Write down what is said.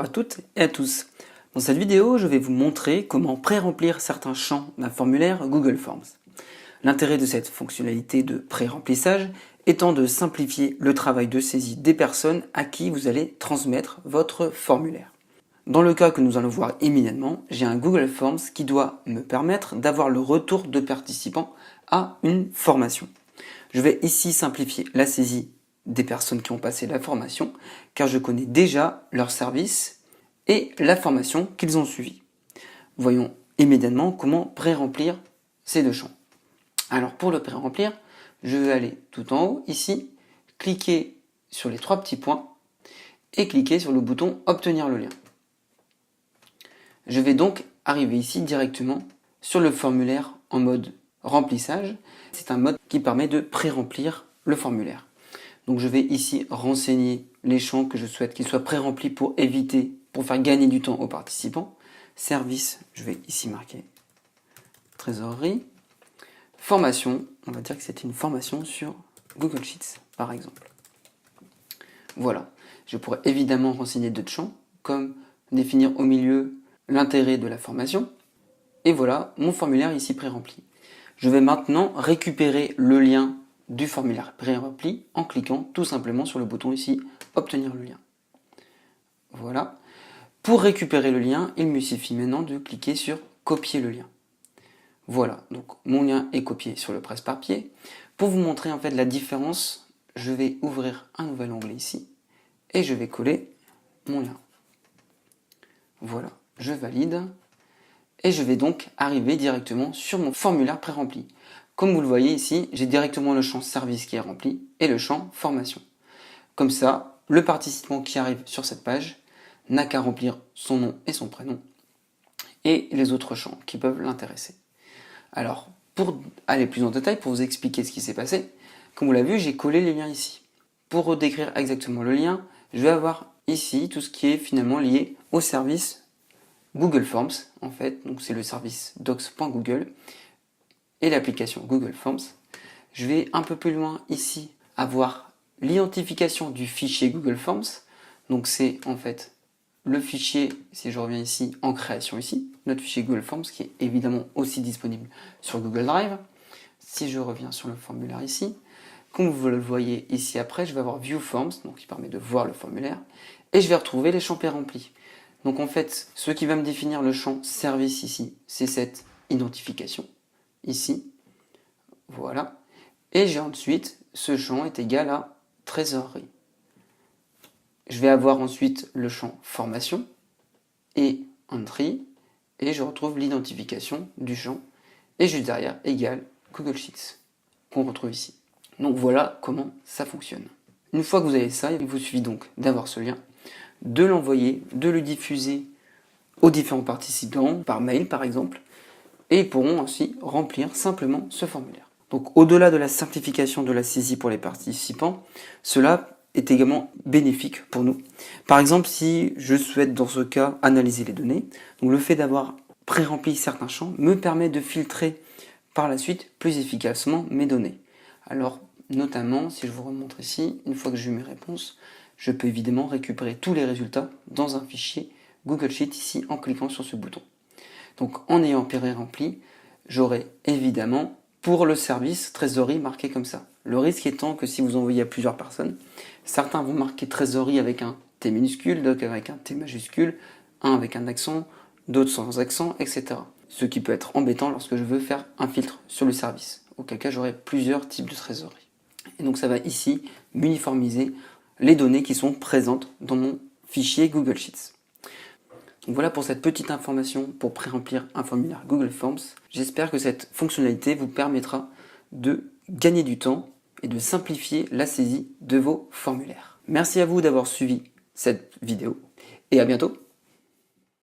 à toutes et à tous. Dans cette vidéo, je vais vous montrer comment pré-remplir certains champs d'un formulaire Google Forms. L'intérêt de cette fonctionnalité de pré-remplissage étant de simplifier le travail de saisie des personnes à qui vous allez transmettre votre formulaire. Dans le cas que nous allons voir immédiatement, j'ai un Google Forms qui doit me permettre d'avoir le retour de participants à une formation. Je vais ici simplifier la saisie des personnes qui ont passé la formation, car je connais déjà leur service et la formation qu'ils ont suivie. Voyons immédiatement comment pré-remplir ces deux champs. Alors pour le pré-remplir, je vais aller tout en haut, ici, cliquer sur les trois petits points et cliquer sur le bouton « Obtenir le lien ». Je vais donc arriver ici directement sur le formulaire en mode remplissage. C'est un mode qui permet de pré-remplir le formulaire. Donc je vais ici renseigner les champs que je souhaite qu'ils soient pré-remplis pour faire gagner du temps aux participants. Service, je vais ici marquer trésorerie. Formation, on va dire que c'est une formation sur Google Sheets par exemple. Voilà, je pourrais évidemment renseigner d'autres champs comme définir au milieu l'intérêt de la formation. Et voilà mon formulaire ici pré-rempli. Je vais maintenant récupérer le lien du formulaire pré-rempli en cliquant tout simplement sur le bouton ici « Obtenir le lien ». Voilà. Pour récupérer le lien, il me suffit maintenant de cliquer sur « Copier le lien ». Voilà, donc mon lien est copié sur le presse-papier. Pour vous montrer en fait la différence, je vais ouvrir un nouvel onglet ici et je vais coller mon lien. Voilà, je valide et je vais donc arriver directement sur mon formulaire pré-rempli. Comme vous le voyez ici, j'ai directement le champ service qui est rempli et le champ formation. Comme ça, le participant qui arrive sur cette page n'a qu'à remplir son nom et son prénom et les autres champs qui peuvent l'intéresser. Alors, pour aller plus en détail, pour vous expliquer ce qui s'est passé, comme vous l'avez vu, j'ai collé les liens ici. Pour décrire exactement le lien, je vais avoir ici tout ce qui est finalement lié au service Google Forms, en fait, donc c'est le service docs.google et l'application Google Forms. Je vais un peu plus loin ici avoir l'identification du fichier Google Forms, donc c'est en fait le fichier, si je reviens ici, en création ici, notre fichier Google Forms qui est évidemment aussi disponible sur Google Drive. Si je reviens sur le formulaire ici, comme vous le voyez ici après, je vais avoir View Forms, donc qui permet de voir le formulaire, et je vais retrouver les champs pré-remplis. Donc en fait, ce qui va me définir le champ service ici, c'est cette identification, ici, voilà. Et j'ai ensuite, ce champ est égal à trésorerie. Je vais avoir ensuite le champ formation et entry, et je retrouve l'identification du champ, et juste derrière, égal Google Sheets, qu'on retrouve ici. Donc voilà comment ça fonctionne. Une fois que vous avez ça, il vous suffit donc d'avoir ce lien, de l'envoyer, de le diffuser aux différents participants, par mail par exemple, et ils pourront ainsi remplir simplement ce formulaire. Donc au-delà de la simplification de la saisie pour les participants, cela est également bénéfique pour nous. Par exemple, si je souhaite dans ce cas analyser les données, donc le fait d'avoir pré-rempli certains champs me permet de filtrer par la suite plus efficacement mes données. Alors notamment, si je vous remontre ici, une fois que j'ai eu mes réponses, je peux évidemment récupérer tous les résultats dans un fichier Google Sheet ici en cliquant sur ce bouton. Donc en ayant pré-rempli, j'aurai évidemment pour le service trésorerie marqué comme ça. Le risque étant que si vous envoyez à plusieurs personnes, certains vont marquer trésorerie avec un T minuscule, d'autres avec un T majuscule, un avec un accent, d'autres sans accent, etc. Ce qui peut être embêtant lorsque je veux faire un filtre sur le service, auquel cas j'aurai plusieurs types de trésorerie. Et donc ça va ici m'uniformiser les données qui sont présentes dans mon fichier Google Sheets. Donc voilà pour cette petite information pour pré-remplir un formulaire Google Forms. J'espère que cette fonctionnalité vous permettra de gagner du temps et de simplifier la saisie de vos formulaires. Merci à vous d'avoir suivi cette vidéo et à bientôt.